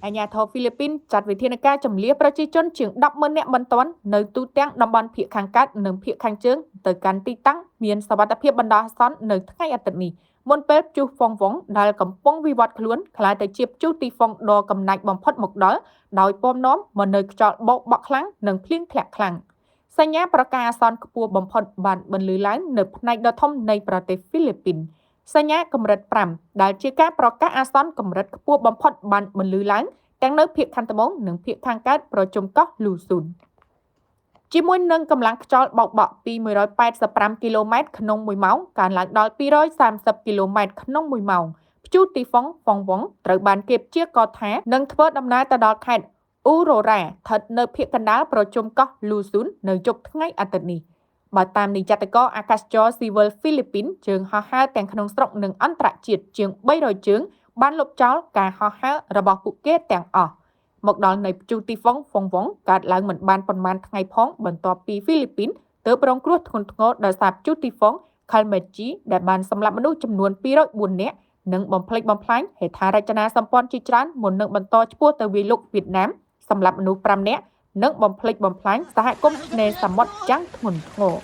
អាញាធរហ្វីលីពីនចាត់វិធានការចម្លៀសប្រជាជនជាង 10,000 នាក់បន្ទាន់នៅទូទាំងតំបន់ភាគខាងកើតនិងភាគខាងជើងទៅកាន់ទីតាំងមានសុវត្ថិភាពបណ្ដោះអាសន្ននៅថ្ងៃអាទិត្យនេះមុនពេលព្យុះហ្វុងវ៉ុងដែលកំពុងវិវត្តខ្លួនក្លាយទៅជាព្យុះទីហ្វុងដ៏កំណាចបំផុតមកដល់ដោយពំនាំមកនៅខ្យល់បោកបក់ខ្លាំងនិងភ្លៀងធ្លាក់ខ្លាំងសញ្ញាប្រកាសអាសន្នខ្ពស់បំផុតបានបន្លឺឡើងនៅផ្នែកដ៏ធំនៃប្រទេសហ្វីលីពីនសញ្ញាកម្រិត5ដែលជាការប្រកាសអាសន្នកម្រិតខ្ពស់បំផុតបានបន្លឺឡើងទាំងនៅភាគខាងត្បូងនិងភាគខាងកើតប្រជុំកោះលូស៊ូនជាមួយនឹងកម្លាំងខ្យល់បោកបក់ពី185គីឡូម៉ែត្រក្នុង1ម៉ោងកើនឡើងដល់230គីឡូម៉ែត្រក្នុង1ម៉ោងព្យុះទីហ្វុងវ៉ុងត្រូវបានគេព្យាករណ៍ថានឹងធ្វើដំណើរទៅដល់ខេត្តអ៊ូរ៉ូរ៉ាស្ថិតនៅភាគកណ្ដាលប្រជុំកោះលូស៊ូននៅយប់ថ្ងៃអាទិត្យនេះបើតាមនាយកដ្ឋករអាកាសចរស៊ីវិលហ្វីលីពីនជើងហោះហើរទាំងក្នុងស្រុកនិងអន្តរជាតិជាង300ជើងបានលុបចោលការហោះហើររបស់ពួកគេទាំងអស់មកដល់នៃព្យុះទីហ្វុងវ៉ុងកើតឡើងមិនបានប៉ុន្មានថ្ងៃផងបន្ទាប់ពីហ្វីលីពីនទើបរងគ្រោះធ្ងន់ធ្ងរដោយសារព្យុះទីហ្វុងខាល់មេជីដែលបានសម្លាប់មនុស្សចំនួន204នាក់និងបំផ្លិចបំផ្លាញហេដ្ឋារចនាសម្ព័ន្ធជាច្រើនមុននឹងបន្តឆ្ពោះទៅវាយលុកវៀតណាមសម្លាប់មនុស្ស5នាក់និងបំផ្លិចបំផ្លាញសហគមន៍ឆ្នេរសមុទ្រយ៉ាងធ្ងន់ធ្ងរ